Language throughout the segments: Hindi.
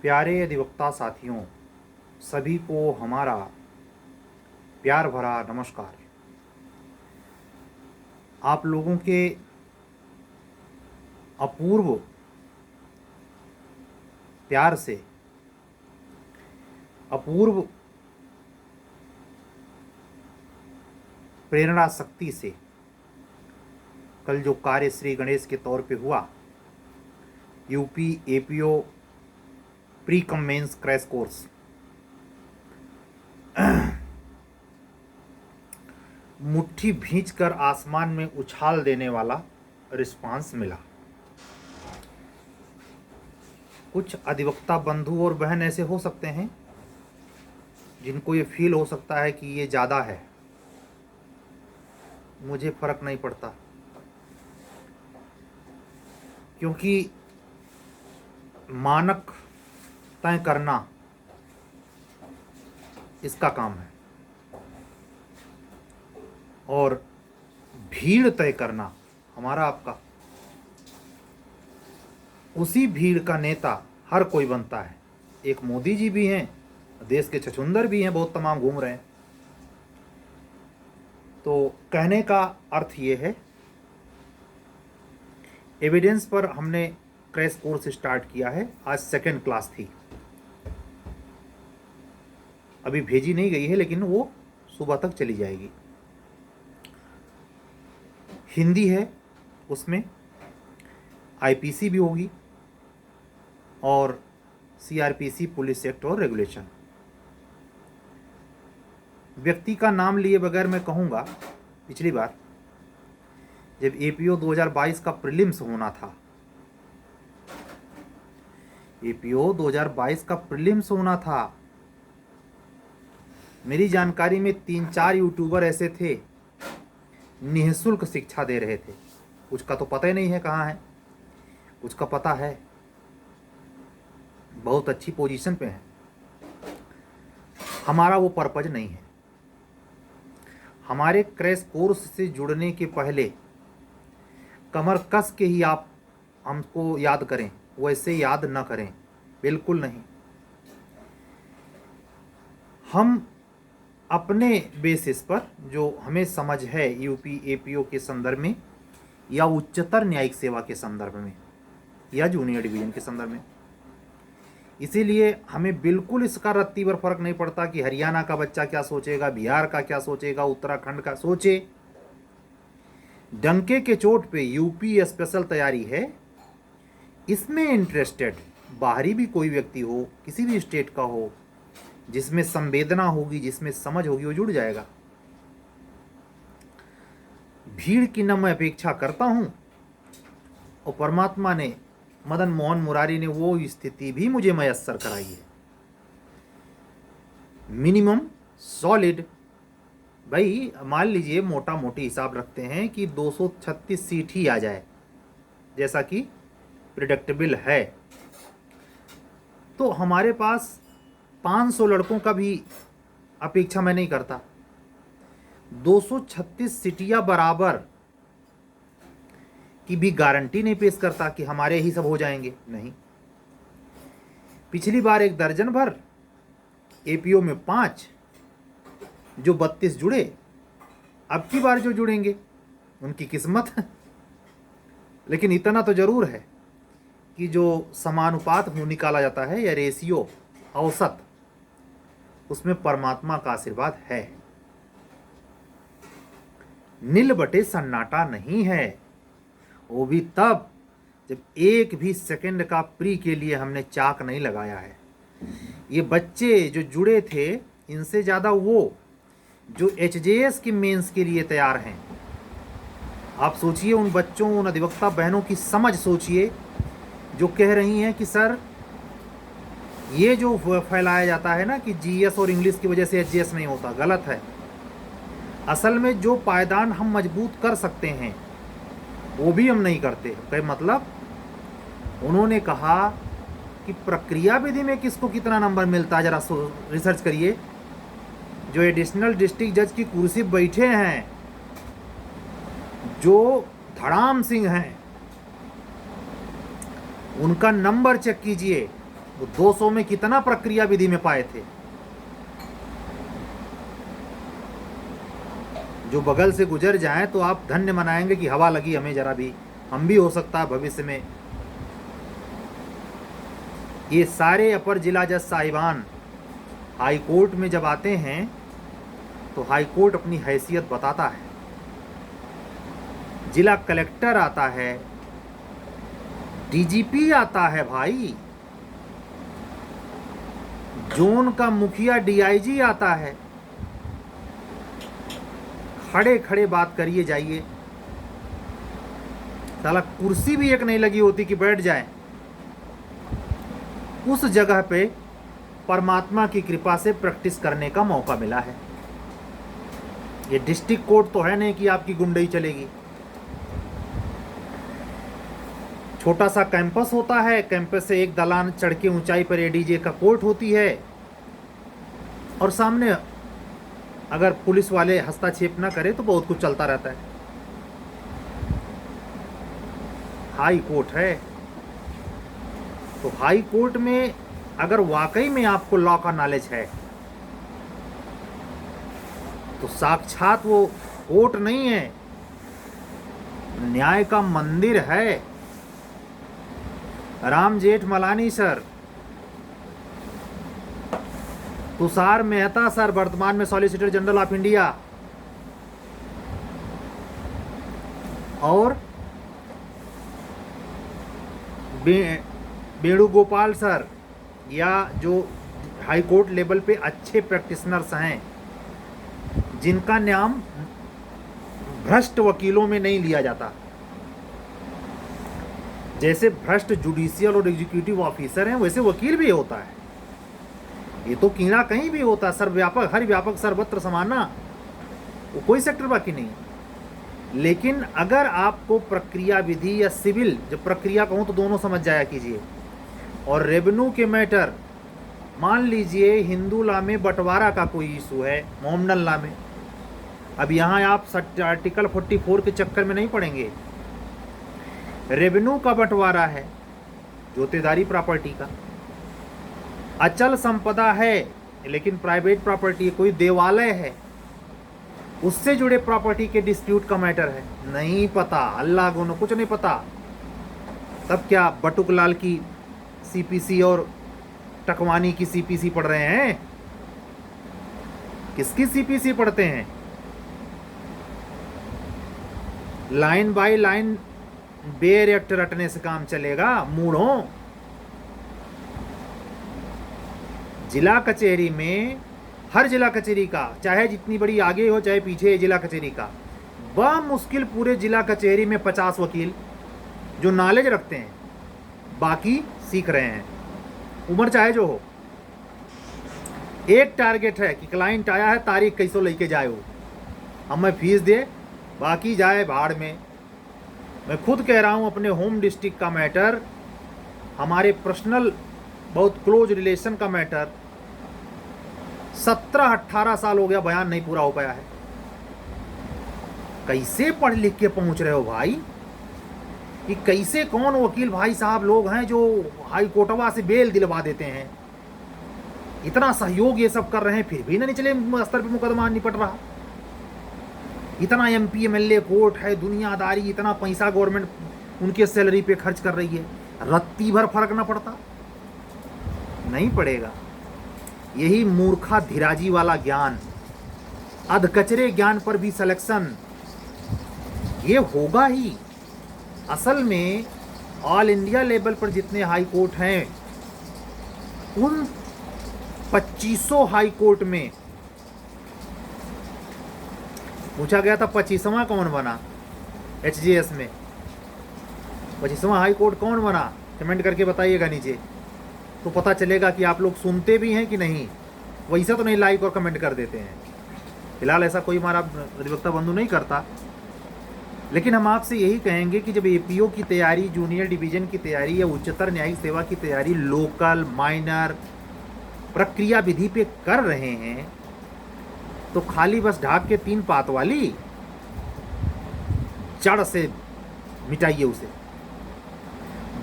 प्यारे अधिवक्ता साथियों, सभी को हमारा प्यार भरा नमस्कार। आप लोगों के अपूर्व प्यार से, अपूर्व प्रेरणा शक्ति से कल जो कार्य श्री गणेश के तौर पे हुआ, UP APO pre cum mains crash course, मुट्ठी भींचकर आसमान में उछाल देने वाला रिस्पांस मिला। कुछ अधिवक्ता बंधु और बहन ऐसे हो सकते हैं जिनको ये फील हो सकता है कि ये ज़्यादा है। मुझे फर्क नहीं पड़ता, क्योंकि मानक तय करना इसका काम है और भीड़ तय करना हमारा आपका। उसी भीड़ का नेता हर कोई बनता है। एक मोदी जी भी हैं, देश के छछूंदर भी हैं, बहुत तमाम घूम रहे हैं। तो कहने का अर्थ ये है, एविडेंस पर हमने क्रैश कोर्स स्टार्ट किया है। आज सेकंड क्लास थी, अभी भेजी नहीं गई है, लेकिन वो सुबह तक चली जाएगी। हिंदी है, उसमें आईपीसी भी होगी और सीआरपीसी पुलिस एक्ट और रेगुलेशन। व्यक्ति का नाम लिए बगैर मैं कहूँगा, पिछली बार जब एपीओ 2022 का प्रीलिम्स होना था, एपीओ 2022 का प्रीलिम्स होना था, मेरी जानकारी में 3-4 यूट्यूबर ऐसे थे निःशुल्क शिक्षा दे रहे थे। कुछ का तो पता ही नहीं है कहाँ है, कुछ का पता है, बहुत अच्छी पोजीशन पे है। हमारा वो पर्पज नहीं है। हमारे क्रैश कोर्स से जुड़ने के पहले कमर कस के ही आप हमको याद करें, वैसे याद न करें, बिल्कुल नहीं। हम अपने बेसिस पर जो हमें समझ है यूपी एपीओ के संदर्भ में या उच्चतर न्यायिक सेवा के संदर्भ में या जूनियर डिवीजन के संदर्भ में, इसीलिए हमें बिल्कुल इसका रत्ती भर फर्क नहीं पड़ता कि हरियाणा का बच्चा क्या सोचेगा, बिहार का क्या सोचेगा, उत्तराखंड का सोचे। डंके के चोट पे यूपी स्पेशल तैयारी है, इसमें इंटरेस्टेड बाहरी भी कोई व्यक्ति हो, किसी भी स्टेट का हो, जिसमें संवेदना होगी, जिसमें समझ होगी, वो जुड़ जाएगा। भीड़ की न मैं अपेक्षा करता हूं, और परमात्मा ने, मदन मोहन मुरारी ने वो स्थिति भी मुझे मयस्सर कराई है। मिनिमम सॉलिड, भाई मान लीजिए मोटा मोटी हिसाब रखते हैं कि 236 सीट ही आ जाए, जैसा कि प्रिडिक्टेबल है, तो हमारे पास 500 लड़कों का भी अपेक्षा मैं नहीं करता। 236 सीटियां बराबर की भी गारंटी नहीं पेश करता कि हमारे ही सब हो जाएंगे, नहीं। पिछली बार 1 दर्जन भर, एपीओ में 5, जो 32 जुड़े। अब की बार जो जुड़ेंगे उनकी किस्मत है। लेकिन इतना तो जरूर है कि जो समानुपात निकाला जाता है या रेशियो, औसत, उसमें परमात्मा का आशीर्वाद है। नील बटे सन्नाटा नहीं है, वो भी तब जब एक भी सेकंड का प्री के लिए हमने चाक नहीं लगाया है। ये बच्चे जो जुड़े थे, इनसे ज़्यादा वो जो एचजेएस की मेंस के लिए तैयार हैं। आप सोचिए उन बच्चों, उन अधिवक्ता बहनों की समझ सोचिए, जो कह रही हैं कि सर ये जो फैलाया जाता है ना कि जीएस और इंग्लिश की वजह से एचजेएस नहीं होता, गलत है। असल में जो पायदान हम मजबूत कर सकते हैं वो भी हम नहीं करते। क्या मतलब? उन्होंने कहा कि प्रक्रिया विधि में किसको कितना नंबर मिलता है, जरा रिसर्च करिए। जो एडिशनल डिस्ट्रिक्ट जज की कुर्सी बैठे हैं, जो धड़ाम सिंह हैं, उनका नंबर चेक कीजिए। वो 200 में कितना प्रक्रिया विधि में पाए थे। जो बगल से गुजर जाएं तो आप धन्य मनाएंगे कि हवा लगी हमें जरा भी, हम भी हो सकता है भविष्य में। ये सारे अपर जिला जज साहिबान हाई कोर्ट में जब आते हैं तो हाई कोर्ट अपनी हैसियत बताता है। जिला कलेक्टर आता है, डीजीपी आता है भाई, जोन का मुखिया डीआईजी आता है। खड़े खड़े बात करिए जाइए, साला कुर्सी भी एक नहीं लगी होती कि बैठ जाए। उस जगह पे परमात्मा की कृपा से प्रैक्टिस करने का मौका मिला है। ये डिस्ट्रिक्ट कोर्ट तो है नहीं कि आपकी गुंडई चलेगी। छोटा सा कैंपस होता है, कैंपस से एक दलान चढ़ के ऊंचाई पर एडीजे का कोर्ट होती है, और सामने अगर पुलिस वाले हस्तक्षेप ना करे तो बहुत कुछ चलता रहता है। हाई कोर्ट है, तो हाई कोर्ट में अगर वाकई में आपको लॉ का नॉलेज है तो साक्षात वो कोर्ट नहीं है, न्याय का मंदिर है। राम जेठमलानी सर, तुषार मेहता सर, वर्तमान में सॉलिसिटर जनरल ऑफ इंडिया, और वेणुगोपाल सर, या जो हाई कोर्ट लेवल पे अच्छे प्रैक्टिशनर्स हैं जिनका नाम भ्रष्ट वकीलों में नहीं लिया जाता। जैसे भ्रष्ट जुडिशियल और एग्जीक्यूटिव ऑफिसर हैं वैसे वकील भी होता है। ये तो कीड़ा कहीं भी होता है, सर्वव्यापक, हर व्यापक, सर्वत्र समाना, वो कोई सेक्टर बाकी नहीं है। लेकिन अगर आपको प्रक्रिया विधि या सिविल, जब प्रक्रिया कहूँ तो दोनों समझ जाया कीजिए, और रेवेन्यू के मैटर, मान लीजिए हिंदू लॉ में बंटवारा का कोई इशू है, मोमडन लॉ में, अब यहाँ आप आर्टिकल 44 के चक्कर में नहीं पड़ेंगे। रेवेन्यू का बंटवारा है, जोतेदारी प्रॉपर्टी का, अचल संपदा है लेकिन प्राइवेट प्रॉपर्टी, कोई देवालय है उससे जुड़े प्रॉपर्टी के डिस्प्यूट का मैटर है, नहीं पता, अल्लाह को कुछ नहीं पता। तब क्या बटुकलाल की सीपीसी और टकवानी की सीपीसी पढ़ रहे हैं? किसकी सीपीसी पढ़ते हैं? Line by line bare act रटने से काम चलेगा मूढ़ों। जिला कचहरी में, हर जिला कचहरी का, चाहे जितनी बड़ी आगे हो चाहे पीछे, जिला कचहरी का मुश्किल पूरे जिला कचहरी में 50 वकील जो नॉलेज रखते हैं, बाकी सीख रहे हैं, उम्र चाहे जो हो। एक टारगेट है कि क्लाइंट आया है, तारीख कैसो लेके जाए वो, हमें फीस दे, बाकी जाए भाड़ में। मैं खुद कह रहा हूँ, अपने होम डिस्ट्रिक्ट का मैटर, हमारे पर्सनल बहुत क्लोज रिलेशन का मैटर, 17-18 साल हो गया, बयान नहीं पूरा हो पाया है। कैसे पढ़ लिख के पहुंच रहे हो भाई? कि कैसे, कौन वकील भाई साहब लोग हैं जो हाई कोर्टवा से बेल दिलवा देते हैं? इतना सहयोग ये सब कर रहे हैं, फिर भी ना निचले स्तर पे मुकदमा निपट रहा। इतना एमपी एमएलए कोर्ट है, दुनियादारी, इतना पैसा गवर्नमेंट उनके सैलरी पे खर्च कर रही है, रत्ती भर फर्क ना पड़ता? नहीं पड़ेगा। यही मूर्खा धीराजी वाला ज्ञान, अधकचरे ज्ञान पर भी सिलेक्शन, ये होगा ही। असल में ऑल इंडिया लेवल पर जितने हाई कोर्ट हैं, उन 2500 हाई कोर्ट में पूछा गया था 25वां कौन बना एचजीएस में, 25वां हाई कोर्ट कौन बना, कमेंट करके बताइएगा नीचे, तो पता चलेगा कि आप लोग सुनते भी हैं कि नहीं। वैसा तो नहीं लाइक और कमेंट कर देते हैं। फिलहाल ऐसा कोई हमारा अधिवक्ता बंधु नहीं करता, लेकिन हम आपसे यही कहेंगे कि जब एपीओ की तैयारी, जूनियर डिवीजन की तैयारी या उच्चतर न्यायिक सेवा की तैयारी लोकल, माइनर, प्रक्रिया विधि पे कर रहे हैं, तो खाली बस ढाक के 3 पात वाली जड़ से मिटाइए उसे।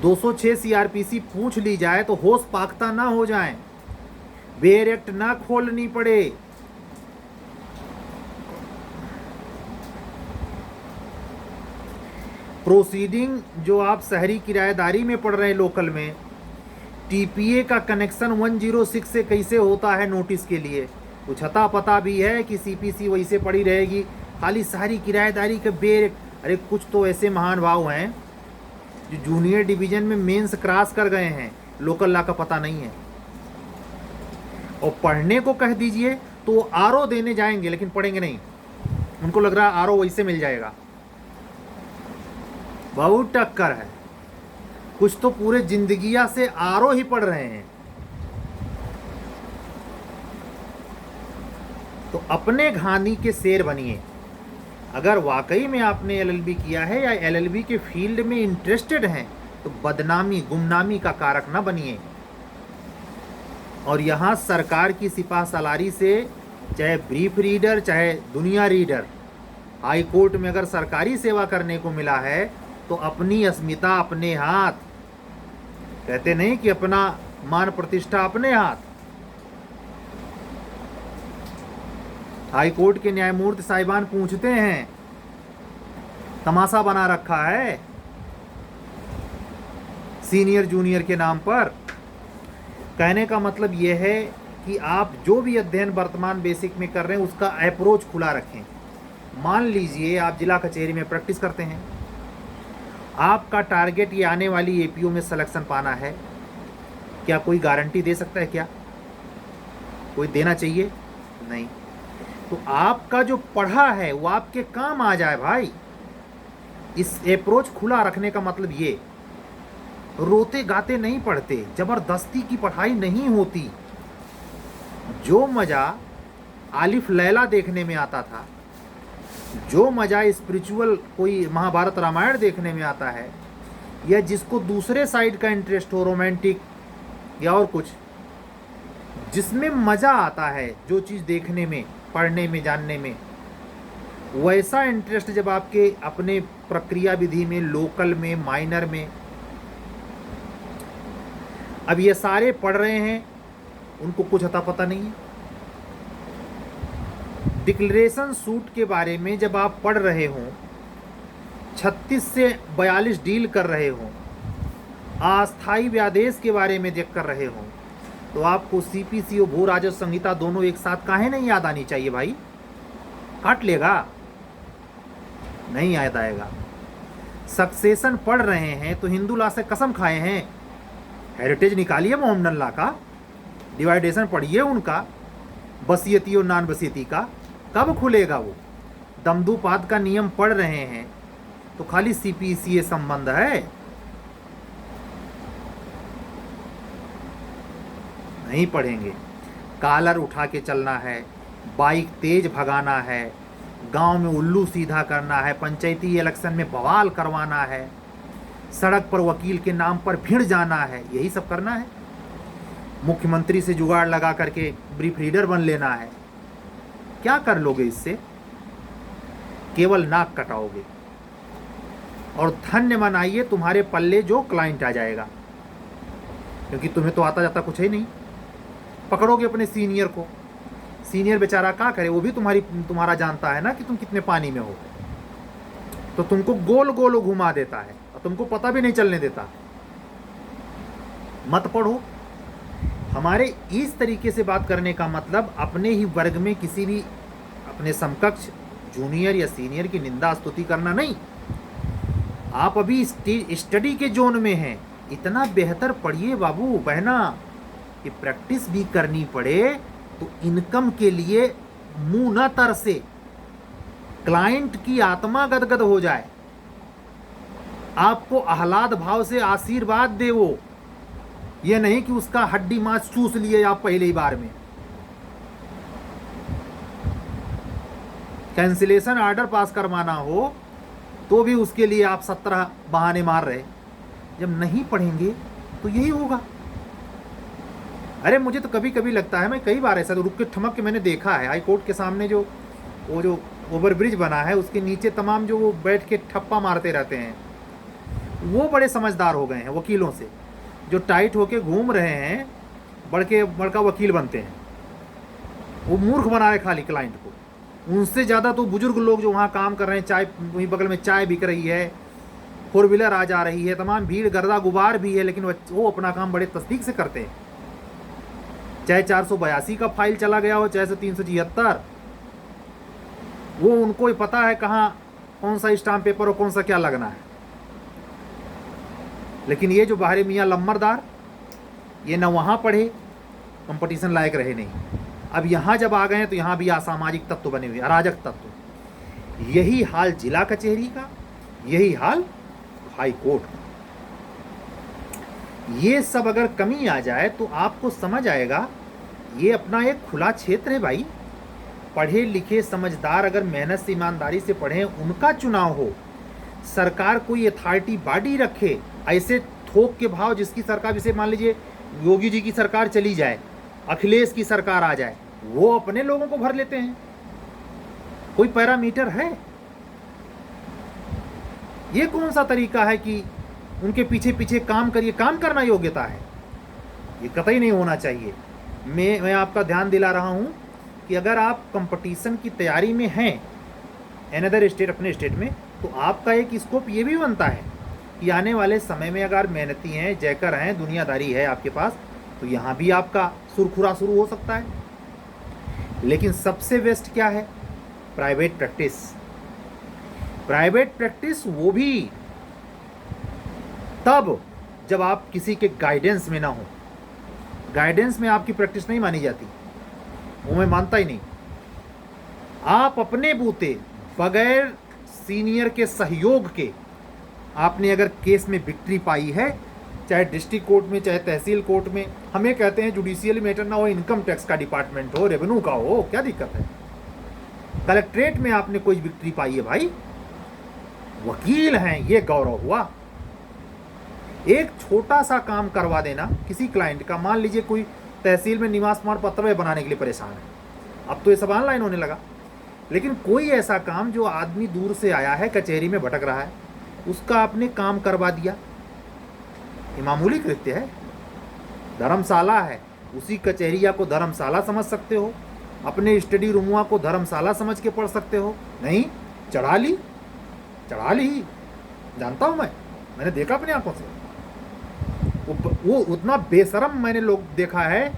206 सीआरपीसी पूछ ली जाए तो होश पाख्ता ना हो जाए, बेयर एक्ट ना खोलनी पड़े। प्रोसीडिंग जो आप शहरी किराएदारी में पढ़ रहे हैं लोकल में, टीपीए का कनेक्शन 106 से कैसे होता है नोटिस के लिए, कुछ अता पता भी है कि सीपीसी वैसे पड़ी रहेगी, खाली शहरी किराएदारी के बेर। अरे कुछ तो ऐसे महान भाव हैं जो जूनियर डिवीजन में मेंस क्रॉस कर गए हैं, लोकल लॉ का पता नहीं है, और पढ़ने को कह दीजिए तो वो आरओ देने जाएंगे लेकिन पढ़ेंगे नहीं, उनको लग रहा है आरओ वैसे मिल जाएगा। बहुत टक्कर है, कुछ तो पूरे जिंदगिया से आरओ ही पढ़ रहे हैं। तो अपने घानी के शेर बनिए। अगर वाकई में आपने एलएलबी किया है या एलएलबी के फील्ड में इंटरेस्टेड हैं तो बदनामी गुमनामी का कारक ना बनिए। और यहाँ सरकार की सिपा सलारी से, चाहे ब्रीफ रीडर चाहे दुनिया रीडर, हाई कोर्ट में अगर सरकारी सेवा करने को मिला है तो अपनी अस्मिता अपने हाथ, कहते नहीं कि अपना मान प्रतिष्ठा अपने हाथ। हाई कोर्ट के न्यायमूर्ति साहिबान पूछते हैं, तमाशा बना रखा है सीनियर जूनियर के नाम पर। कहने का मतलब यह है कि आप जो भी अध्ययन वर्तमान बेसिक में कर रहे हैं उसका अप्रोच खुला रखें। मान लीजिए आप जिला कचहरी में प्रैक्टिस करते हैं, आपका टारगेट ये आने वाली एपीओ में सिलेक्शन पाना है, क्या कोई गारंटी दे सकता है? क्या कोई देना चाहिए? नहीं। तो आपका जो पढ़ा है वो आपके काम आ जाए भाई। इस अप्रोच खुला रखने का मतलब ये, रोते गाते नहीं पढ़ते, जबरदस्ती की पढ़ाई नहीं होती। जो मजा आलिफ लैला देखने में आता था, जो मजा स्पिरिचुअल कोई महाभारत रामायण देखने में आता है, या जिसको दूसरे साइड का इंटरेस्ट हो, रोमांटिक या और कुछ, जिसमें मजा आता है जो चीज़ देखने में, पढ़ने में, जानने में, वैसा इंटरेस्ट जब आपके अपने प्रक्रिया विधि में, लोकल में, माइनर में, अब ये सारे पढ़ रहे हैं, उनको कुछ अता पता नहीं है। डिक्लेरेशन सूट के बारे में जब आप पढ़ रहे हों, 36 से 42 डील कर रहे हों, अस्थायी व्यादेश के बारे में देख कर रहे हों, तो आपको सीपीसी और भू राजस्व संहिता दोनों एक साथ काहे नहीं याद आनी चाहिए भाई? काट लेगा, नहीं याद आएगा। सक्सेशन पढ़ रहे हैं तो हिंदू लॉ से कसम खाए हैं, हेरिटेज निकालिए मोहम्मदन लॉ का, डिवाइडेशन पढ़िए उनका, बसियती और नान बसियती का, कब खुलेगा वो? दमदूपाद का नियम पढ़ रहे हैं तो खाली सीपीसीए संबंध है? नहीं पढ़ेंगे। कॉलर उठा के चलना है, बाइक तेज भगाना है, गांव में उल्लू सीधा करना है, पंचायती इलेक्शन में बवाल करवाना है, सड़क पर वकील के नाम पर भिड़ जाना है, यही सब करना है। मुख्यमंत्री से जुगाड़ लगा करके ब्रीफ रीडर बन लेना है। क्या कर लोगे इससे? केवल नाक कटाओगे। और धन्य मनाइए तुम्हारे पल्ले जो क्लाइंट आ जाएगा, क्योंकि तुम्हें तो आता जाता कुछ ही नहीं। पकड़ोगे अपने सीनियर को, सीनियर बेचारा क्या करे, वो भी तुम्हारा जानता है ना कि तुम कितने पानी में हो, तो तुमको गोल गोल घुमा देता है और तुमको पता भी नहीं चलने देता। मत पढ़ो। हमारे इस तरीके से बात करने का मतलब अपने ही वर्ग में किसी भी अपने समकक्ष जूनियर या सीनियर की निंदा स्तुति करना नहीं। आप अभी स्टडी के जोन में हैं, इतना बेहतर पढ़िए बाबू बहना कि प्रैक्टिस भी करनी पड़े तो इनकम के लिए मुंह न तरसे, क्लाइंट की आत्मा गदगद हो जाए, आपको आह्लाद भाव से आशीर्वाद दे वो, ये नहीं कि उसका हड्डी मांस चूस लिए आप पहले ही बार में। कैंसिलेशन ऑर्डर पास करवाना हो तो भी उसके लिए आप 17 बहाने मार रहे। जब नहीं पढ़ेंगे तो यही होगा। अरे मुझे तो कभी कभी लगता है, मैं कई बार ऐसा तो रुक के ठमक के मैंने देखा है, हाई कोर्ट के सामने जो ओवरब्रिज बना है उसके नीचे तमाम जो वो बैठ के ठप्पा मारते रहते हैं, वो बड़े समझदार हो गए हैं वकीलों से, जो टाइट होके घूम रहे हैं, बड़का वकील बनते हैं, वो मूर्ख बना रहे खाली क्लाइंट को। उनसे ज़्यादा तो बुजुर्ग लोग जो वहाँ काम कर रहे हैं, चाय वहीं बगल में चाय बिक रही है, फोर व्हीलर आ जा रही है, तमाम भीड़ गर्दा गुबार भी है, लेकिन वो अपना काम बड़े तस्दीक से करते हैं। चाहे 482 का फाइल चला गया हो, चाहे 376, वो उनको ही पता है कहाँ कौन सा स्टाम्प पेपर और कौन सा क्या लगना है। लेकिन ये जो बाहरी मियाँ लम्बरदार, ये न वहाँ पढ़े, कंपटीशन लायक रहे नहीं, अब यहाँ जब आ गए हैं तो यहाँ भी असामाजिक तत्व बने हुए, अराजक तत्व। यही हाल जिला कचहरी का, यही हाल हाई कोर्ट का। ये सब अगर कमी आ जाए तो आपको समझ आएगा ये अपना एक खुला क्षेत्र है भाई। पढ़े लिखे समझदार अगर मेहनत से ईमानदारी से पढ़ें, उनका चुनाव हो, सरकार कोई अथॉरिटी बॉडी रखे, ऐसे थोक के भाव जिसकी सरकार, जैसे मान लीजिए योगी जी की सरकार चली जाए, अखिलेश की सरकार आ जाए, वो अपने लोगों को भर लेते हैं। कोई पैरामीटर है? ये कौन सा तरीका है कि उनके पीछे पीछे काम करिए? काम करना योग्यता है, ये कतई नहीं होना चाहिए। मैं आपका ध्यान दिला रहा हूं कि अगर आप कंपटीशन की तैयारी में हैं अनदर स्टेट, अपने स्टेट में, तो आपका एक स्कोप ये भी बनता है कि आने वाले समय में अगर मेहनती हैं, जयकर हैं, दुनियादारी है आपके पास, तो यहाँ भी आपका सुरखुरा शुरू हो सकता है। लेकिन सबसे बेस्ट क्या है? Private practice. प्राइवेट प्रैक्टिस वो भी तब जब आप किसी के गाइडेंस में ना हो। गाइडेंस में आपकी प्रैक्टिस नहीं मानी जाती, वो मैं मानता ही नहीं। आप अपने बूते बगैर सीनियर के सहयोग के आपने अगर केस में विक्ट्री पाई है, चाहे डिस्ट्रिक्ट कोर्ट में, चाहे तहसील कोर्ट में, हमें कहते हैं जुडिशियल मैटर ना हो, इनकम टैक्स का डिपार्टमेंट हो, रेवेन्यू का हो, क्या दिक्कत है? कलेक्ट्रेट में आपने कोई विक्ट्री पाई है भाई, वकील हैं, ये गौरव हुआ। एक छोटा सा काम करवा देना किसी क्लाइंट का, मान लीजिए कोई तहसील में निवास प्रमाण पत्र बनाने के लिए परेशान है, अब तो ये सब ऑनलाइन होने लगा, लेकिन कोई ऐसा काम जो आदमी दूर से आया है, कचहरी में भटक रहा है, उसका आपने काम करवा दिया, ये मामूली कृत्य है। धर्मशाला है, उसी कचहरिया को धर्मशाला समझ सकते हो, अपने स्टडी रूमुआ को धर्मशाला समझ के पढ़ सकते हो। नहीं, चढ़ा ली, जानता हूँ मैंने देखा अपनी आंखों से। वो उतना बेशरम मैंने लोग देखा है,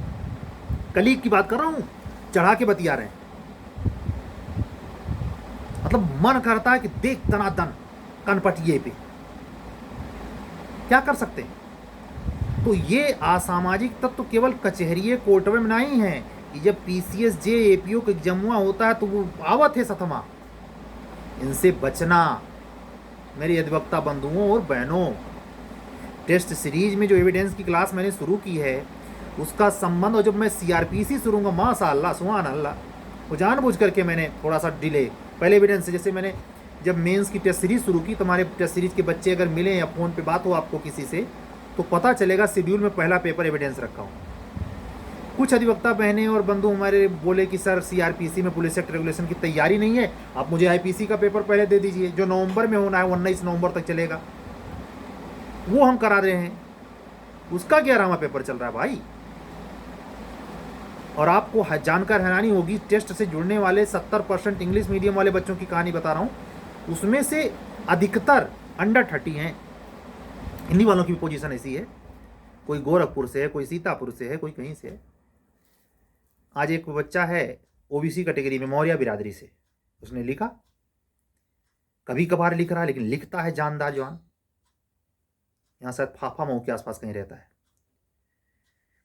कलीग की बात कर रहा हूँ, चढ़ा के बतिया रहे हैं, मतलब मन करता है कि देख दनादन कनपटिए पे, क्या कर सकते हैं? तो ये असामाजिक तत्व केवल कचहरी कोर्ट में नहीं है, कि जब पीसीएस जे एपीओ का एग्जामुआ होता है तो वो आवत है सथमा। इनसे बचना मेरे अधिवक्ता बंधुओं और बहनों। टेस्ट सीरीज में जो एविडेंस की क्लास मैंने शुरू की है, उसका संबंध, और जब मैं सीआरपीसी शुरू करूँगा, माशाअल्लाह सुभान अल्लाह, वो जानबूझ करके मैंने थोड़ा सा डिले, पहले एविडेंस से, जैसे मैंने जब मेंस की टेस्ट सीरीज शुरू की, तो हमारे टेस्ट सीरीज के बच्चे अगर मिले या फ़ोन पे बात हो आपको किसी से, तो पता चलेगा शेड्यूल में पहला पेपर एविडेंस रखा हूँ। कुछ अधिवक्ता बहनें और बंधु हमारे बोले कि सर सीआरपीसी में पुलिस एक्ट रेगुलेशन की तैयारी नहीं है, आप मुझे आईपीसी का पेपर पहले दे दीजिए, जो नवंबर में होना है, 19 नवंबर तक चलेगा, वो हम करा रहे हैं। उसका 11वां पेपर चल रहा है भाई। और आपको जानकर हैरानी होगी, टेस्ट से जुड़ने वाले 70% इंग्लिश मीडियम वाले बच्चों की कहानी बता रहा हूँ, उसमें से अधिकतर अंडर 30 हैं। हिंदी वालों की भी पोजीशन ऐसी है, कोई गोरखपुर से है, कोई सीतापुर से है, कोई कहीं से है। आज एक बच्चा है ओबीसी कैटेगरी में, मौर्य बिरादरी से, उसने लिखा, कभी कभार लिख रहा है, लेकिन लिखता है जानदार जवान। यहाँ शायद फाफा मऊ के आसपास कहीं रहता है।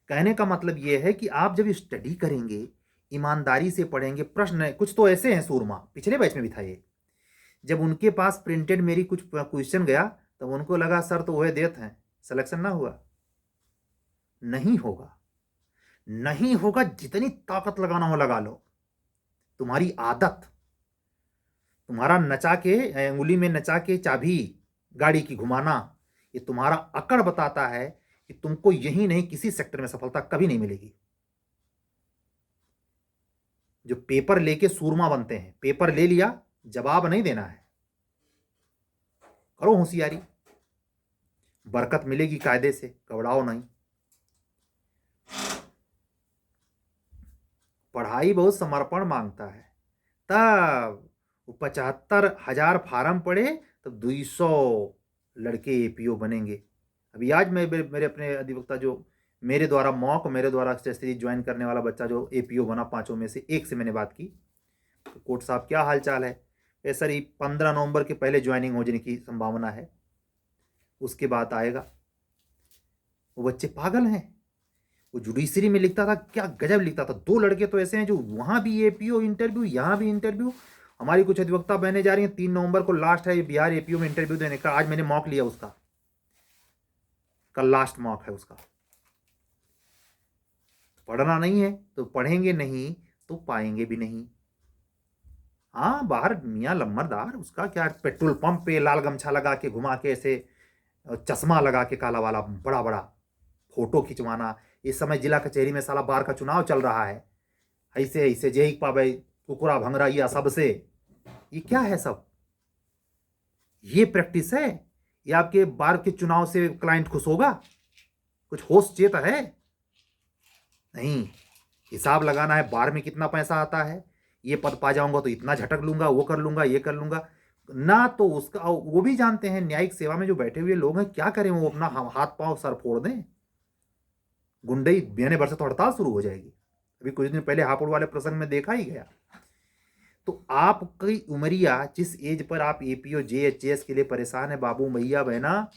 कहने का मतलब यह है कि आप जब स्टडी करेंगे, ईमानदारी से पढ़ेंगे, प्रश्न कुछ तो ऐसे हैं, सूरमा पिछले बैच में भी था ये, जब उनके पास प्रिंटेड मेरी कुछ क्वेश्चन गया, तब उनको लगा सर तो वह देते हैं, सिलेक्शन ना हुआ। नहीं होगा, नहीं होगा, जितनी ताकत लगाना हो लगा लो। तुम्हारी आदत, तुम्हारा नचा के, अंगुली में नचा के चाबी गाड़ी की घुमाना, ये तुम्हारा अकड़ बताता है कि तुमको यही नहीं, किसी सेक्टर में सफलता कभी नहीं मिलेगी। जो पेपर लेके सूरमा बनते हैं, पेपर ले लिया, जवाब नहीं देना है, करो होशियारी। बरकत मिलेगी कायदे से, घबराओ नहीं। पढ़ाई बहुत समर्पण मांगता है। तब 75,000 फार्म पड़े तब 200 लड़के एपीओ बनेंगे। अभी आज मैं मेरे अपने अधिवक्ता जो मेरे द्वारा जैसे ज्वाइन करने वाला बच्चा जो एपीओ बना, 5 में से एक से मैंने बात की, तो कोर्ट साहब क्या हाल चाल है? सर ये 15 नवंबर के पहले ज्वाइनिंग हो जाने की संभावना है, उसके बाद आएगा। वो बच्चे पागल हैं। वो जुडिशरी में लिखता था, क्या गजब लिखता था। 2 लड़के तो ऐसे हैं जो वहां भी एपीओ इंटरव्यू, यहाँ भी इंटरव्यू। हमारी कुछ अधिवक्ता बहने जा रही हैं, 3 नवंबर को लास्ट है बिहार एपीओ में इंटरव्यू देने का। आज मैंने मॉक लिया उसका, कल लास्ट मॉक है उसका। पढ़ना नहीं है तो पढ़ेंगे नहीं तो पाएंगे भी नहीं। हाँ, बाहर मियाँ लम्बरदार, उसका क्या, पेट्रोल पंप पे लाल गमछा लगा के घुमा के ऐसे, चश्मा लगा के काला वाला बड़ा बड़ा फोटो खिंचवाना। इस समय जिला कचहरी में साला बार का चुनाव चल रहा है, ऐसे ऐसे जेही पावे कुकुरा भंगरा या सबसे, ये क्या है सब? ये प्रैक्टिस है? ये आपके बार के चुनाव से क्लाइंट खुश होगा? कुछ होश चेत है? नहीं। हिसाब लगाना है बार में कितना पैसा आता है, ये पद पा जाऊंगा तो इतना झटक लूंगा, वो कर लूंगा, ये कर लूंगा ना। तो उसका वो भी जानते हैं, न्यायिक सेवा में जो बैठे हुए लोग हैं क्या करें, वो अपना हाथ पांव सर फोड़ दें। गुंडई महीने भर से तो हड़ताल शुरू हो जाएगी। अभी कुछ दिन पहले हापुड़ वाले प्रसंग में देखा ही गया। तो आपकी उमरिया, जिस एज पर आप एपीओ जेएचएस के लिए परेशान है, बाबू भैया बहना,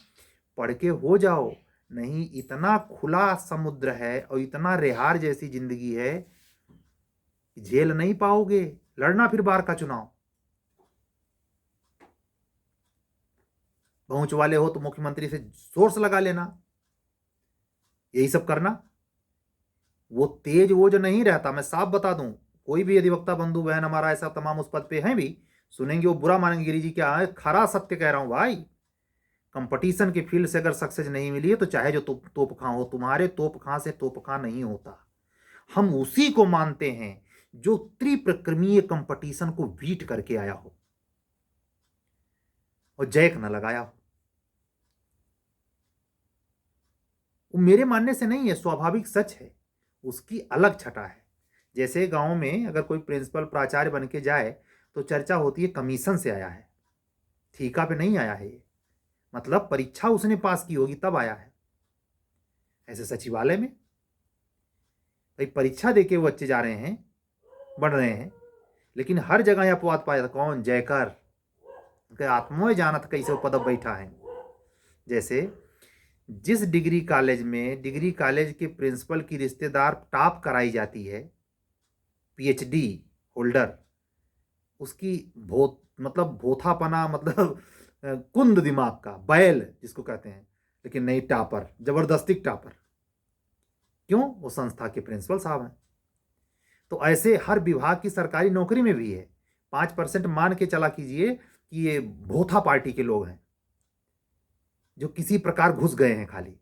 पढ़ के हो जाओ। नहीं, इतना खुला समुद्र है और इतना रेहार जैसी जिंदगी है, झेल नहीं पाओगे। लड़ना फिर बार का चुनाव। पहुंच वाले हो तो मुख्यमंत्री से सोर्स लगा लेना, यही सब करना। वो तेज वो जो नहीं रहता, मैं साफ बता दूं, कोई भी अधिवक्ता बंधु बहन हमारा ऐसा तमाम उस पद पे हैं भी, सुनेंगे वो बुरा मानेंगे, गिरी जी क्या है, खरा सत्य कह रहा हूं भाई। कंपटीशन के फील्ड से अगर सक्सेस नहीं मिली है तो चाहे जो तोप खां हो, तुम्हारे तोप खां से तोप खां नहीं होता। हम उसी को मानते हैं जो त्रिप्रक्रमीय कंपटीशन को बीट करके आया हो और जैक न लगाया हो। वो मेरे मानने से नहीं है, स्वाभाविक सच है, उसकी अलग छटा है। जैसे गांव में अगर कोई प्रिंसिपल प्राचार्य बन के जाए तो चर्चा होती है कमीशन से आया है, ठीका पे नहीं आया है ये, मतलब परीक्षा उसने पास की होगी तब आया है। ऐसे सचिवालय में भाई परीक्षा देके वो बच्चे जा रहे हैं, बढ़ रहे हैं, लेकिन हर जगह यह अपवाद पाया था, कौन? जयकर। आत्मोय जानत कैसे वो पदब बैठा है। जैसे जिस डिग्री कॉलेज में, डिग्री कॉलेज के प्रिंसिपल की रिश्तेदार टॉप कराई जाती है, पीएचडी होल्डर, उसकी मतलब भोथापना, मतलब कुंद दिमाग का बैल जिसको कहते हैं, लेकिन नहीं, टॉपर, जबरदस्ती टॉपर। क्यों? वो संस्था के प्रिंसिपल साहब हैं। तो ऐसे हर विभाग की सरकारी नौकरी में भी है। 5% मान के चला कीजिए कि ये भोथा पार्टी के लोग हैं जो किसी प्रकार घुस गए हैं खाली।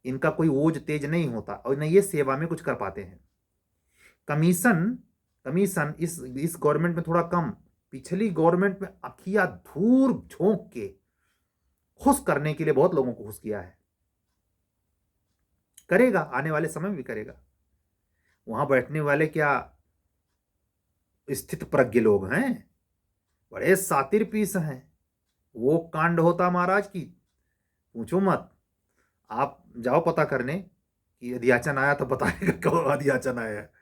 इनका कोई ओज तेज नहीं होता और न ये सेवा में कुछ कर पाते हैं। कमीशन कमीशन इस गवर्नमेंट में थोड़ा कम, पिछली गवर्नमेंट में अखिया धूर झोंक के खुश करने के लिए बहुत लोगों को खुश किया है, करेगा, आने वाले समय में भी करेगा। वहां बैठने वाले क्या स्थित प्रज्ञ लोग हैं, बड़े सातिर पीस हैं। वो कांड होता महाराज की पूछो मत। आप जाओ पता करने कि अध्याचन आया तो बताएगा कौन अध्याचन आया है।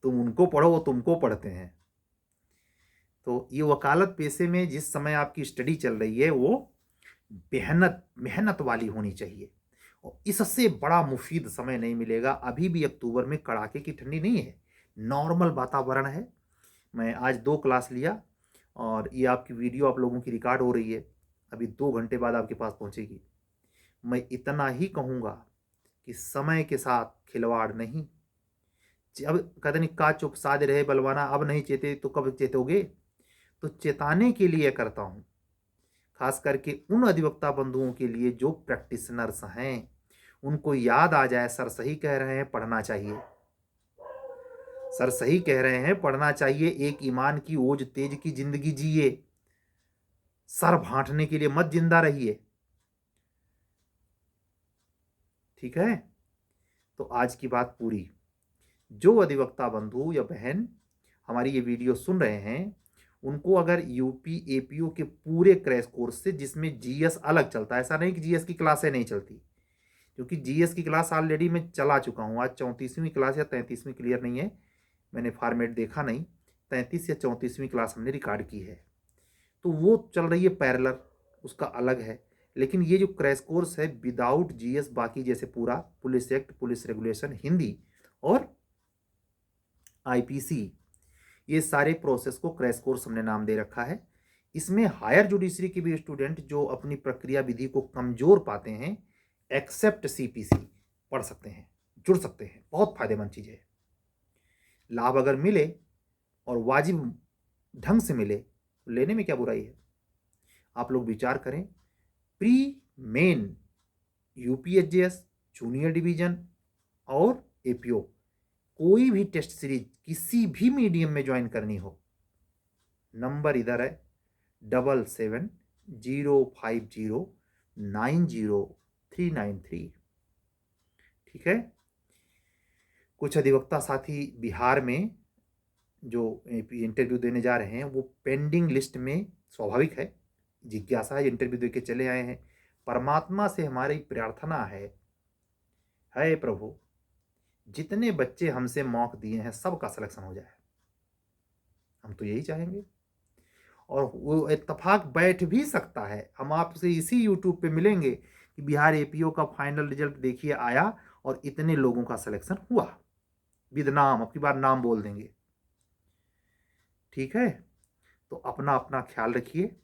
तुम उनको पढ़ो, वो तुमको पढ़ते हैं। तो ये वकालत पेशे में जिस समय आपकी स्टडी चल रही है वो मेहनत मेहनत वाली होनी चाहिए, और इससे बड़ा मुफीद समय नहीं मिलेगा। अभी भी अक्टूबर में कड़ाके की ठंडी नहीं है, नॉर्मल वातावरण है। मैं आज 2 क्लास लिया और ये आपकी वीडियो आप लोगों की रिकॉर्ड हो रही है, अभी 2 घंटे बाद आपके पास पहुंचेगी। मैं इतना ही कहूँगा कि समय के साथ खिलवाड़ नहीं। अब कहते नहीं का चुप साध रहे बलवाना, अब नहीं चेते तो कब चेतोगे? तो चेताने के लिए करता हूँ, खास करके उन अधिवक्ता बंधुओं के लिए जो प्रैक्टिशनर्स हैं, उनको याद आ जाए, सर सही कह रहे हैं, पढ़ना चाहिए। सर सही कह रहे हैं, पढ़ना चाहिए। एक ईमान की ओज तेज की जिंदगी जिए, सर भांटने के लिए मत जिंदा रहिए, ठीक है। तो आज की बात पूरी। जो अधिवक्ता बंधु या बहन हमारी ये वीडियो सुन रहे हैं, उनको अगर यूपी एपीओ के पूरे क्रैश कोर्स से, जिसमें जीएस अलग चलता है, ऐसा नहीं कि जीएस की क्लासें नहीं चलती, क्योंकि जीएस की क्लास ऑलरेडी मैं चला चुका हूँ। आज 34वीं क्लास या 33वीं क्लियर नहीं है, मैंने फॉर्मेट देखा नहीं, 33 या 34वीं क्लास हमने रिकॉर्ड की है, तो वो चल रही है पैरेलल, उसका अलग है। लेकिन ये जो क्रैश कोर्स है विदाउट जीएस, बाकी जैसे पूरा police act, police regulation, Hindi और आईपीसी, ये सारे प्रोसेस को क्रैश कोर्स हमने नाम दे रखा है। इसमें हायर जुडिशरी के भी स्टूडेंट जो अपनी प्रक्रिया विधि को कमजोर पाते हैं, एक्सेप्ट सीपीसी पढ़ सकते हैं, जुड़ सकते हैं। बहुत फायदेमंद चीज है। लाभ अगर मिले और वाजिब ढंग से मिले तो लेने में क्या बुराई है। आप लोग विचार करें, प्री मेन यूपीएचजेएस, जूनियर डिवीजन और एपीओ, कोई भी टेस्ट सीरीज किसी भी मीडियम में ज्वाइन करनी हो, नंबर इधर है 7705090393, ठीक है। कुछ अधिवक्ता साथी बिहार में जो इंटरव्यू देने जा रहे हैं वो पेंडिंग लिस्ट में, स्वाभाविक है, जिज्ञासा है, इंटरव्यू दे के चले आए हैं। परमात्मा से हमारी प्रार्थना है प्रभु, जितने बच्चे हमसे मौक दिए हैं सबका सिलेक्शन हो जाए, हम तो यही चाहेंगे। और वो इत्तेफाक बैठ भी सकता है, हम आपसे इसी यूट्यूब पे मिलेंगे कि बिहार एपीओ का फाइनल रिजल्ट देखिए आया और इतने लोगों का सिलेक्शन हुआ, विद नाम, अब की बार नाम बोल देंगे, ठीक है। तो अपना अपना ख्याल रखिए,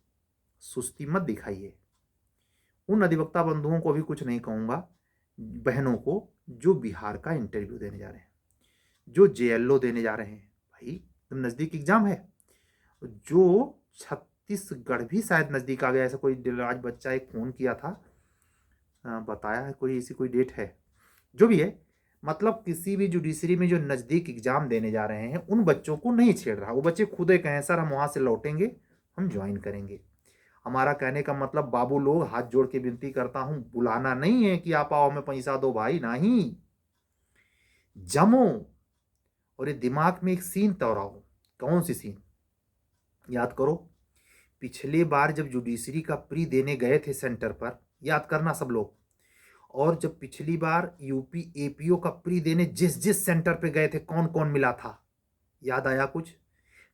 सुस्ती मत दिखाइए। उन अधिवक्ता बंधुओं को भी कुछ नहीं कहूंगा, बहनों को, जो बिहार का इंटरव्यू देने जा रहे हैं, जो जेएलओ देने जा रहे हैं, भाई तुम नजदीक एग्जाम है। जो छत्तीसगढ़ भी शायद नजदीक आ गया, ऐसा कोई आज बच्चा एक फोन किया था, बताया है कोई, ऐसी कोई डेट है, जो भी है, मतलब किसी भी जुडिशरी में जो नजदीक एग्जाम देने जा रहे हैं उन बच्चों को नहीं छेड़ रहा। वो बच्चे खुद ही कहें सर हम वहां से लौटेंगे, हम ज्वाइन करेंगे। हमारा कहने का मतलब बाबू लोग, हाथ जोड़ के विनती करता हूं, बुलाना नहीं है कि आप आओ हमें पैसा दो भाई, नहीं, जमो और ये दिमाग में एक सीन तोड़ाओ। कौन सी सीन? याद करो, पिछले बार जब जुडिशरी का प्री देने गए थे सेंटर पर, याद करना सब लोग, और जब पिछली बार यूपी एपीओ का प्री देने जिस जिस सेंटर पे गए थे कौन कौन मिला था, याद आया कुछ?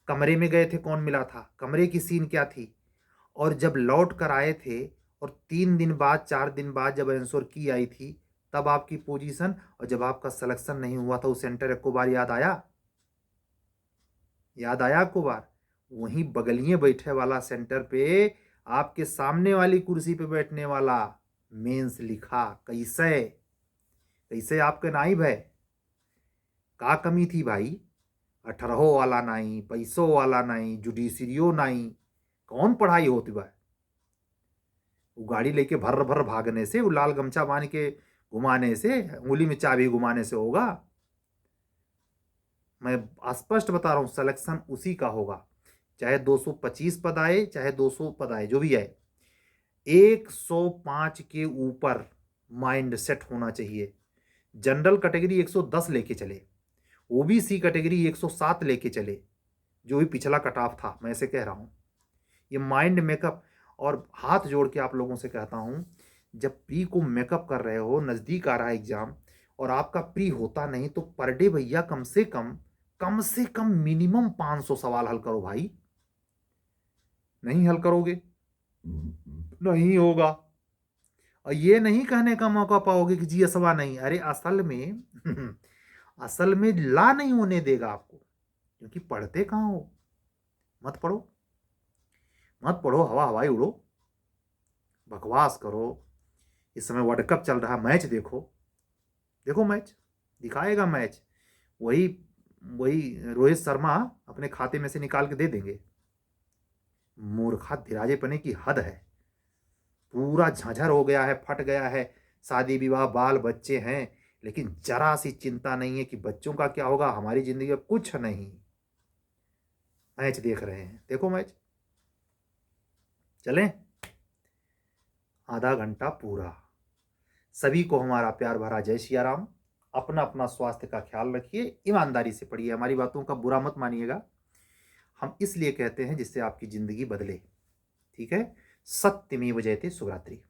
कमरे में गए थे, कौन मिला था, कमरे की सीन क्या थी? और जब लौट कर आए थे और 3 दिन बाद 4 दिन बाद जब आंसर की आई थी, तब आपकी पोजीशन, और जब आपका सिलेक्शन नहीं हुआ था उस सेंटर, एक को बार याद आया? याद आया आपको बार? वहीं बगलिए बैठे वाला सेंटर पे, आपके सामने वाली कुर्सी पे बैठने वाला मेंस लिखा। कैसे कैसे आपके नाइब है? का कमी थी भाई? 18 वाला नहीं, पैसों वाला नहीं, जुडिशरियो नहीं, कौन पढ़ाई होती बा? वो गाड़ी लेके भर भर भागने से, वो लाल गमछा बांध के घुमाने से, उंगली में चाबी घुमाने से होगा? मैं स्पष्ट बता रहा हूं, सिलेक्शन उसी का होगा, चाहे 225 पद आए, चाहे 200 पद आए, जो भी आए, 105 के ऊपर माइंड सेट होना चाहिए। जनरल कैटेगरी 110 लेके चले, ओबीसी कैटेगरी 107 लेके चले, जो भी पिछला कट ऑफ था, मैं ऐसे कह रहा हूं। ये माइंड मेकअप, और हाथ जोड़ के आप लोगों से कहता हूं, जब प्री को मेकअप कर रहे हो, नजदीक आ रहा है एग्जाम, और आपका प्री होता नहीं, तो पर डे भैया कम से कम मिनिमम 500 सवाल हल करो भाई। नहीं हल करोगे, नहीं होगा। और ये नहीं कहने का मौका पाओगे कि जी असवा नहीं, अरे असल में असल में ला नहीं होने देगा आपको, क्योंकि पढ़ते कहां हो। मत पढ़ो, मत पढ़ो, हवा हवाई उड़ो, बकवास करो। इस समय वर्ल्ड कप चल रहा, मैच देखो, देखो मैच, दिखाएगा मैच, वही वही रोहित शर्मा अपने खाते में से निकाल के दे देंगे। मूर्खा धीराजेपने की हद है, पूरा झंझर हो गया है, फट गया है, शादी विवाह, बाल बच्चे हैं, लेकिन जरा सी चिंता नहीं है कि बच्चों का क्या होगा, हमारी जिंदगी में कुछ नहीं। मैच देख रहे हैं, देखो मैच। चलें? आधा घंटा पूरा। सभी को हमारा प्यार भरा जय सिया राम। अपना अपना स्वास्थ्य का ख्याल रखिए, ईमानदारी से पढ़िए, हमारी बातों का बुरा मत मानिएगा। हम इसलिए कहते हैं जिससे आपकी जिंदगी बदले। ठीक है? सत्यमेव जयते। शुभरात्रि।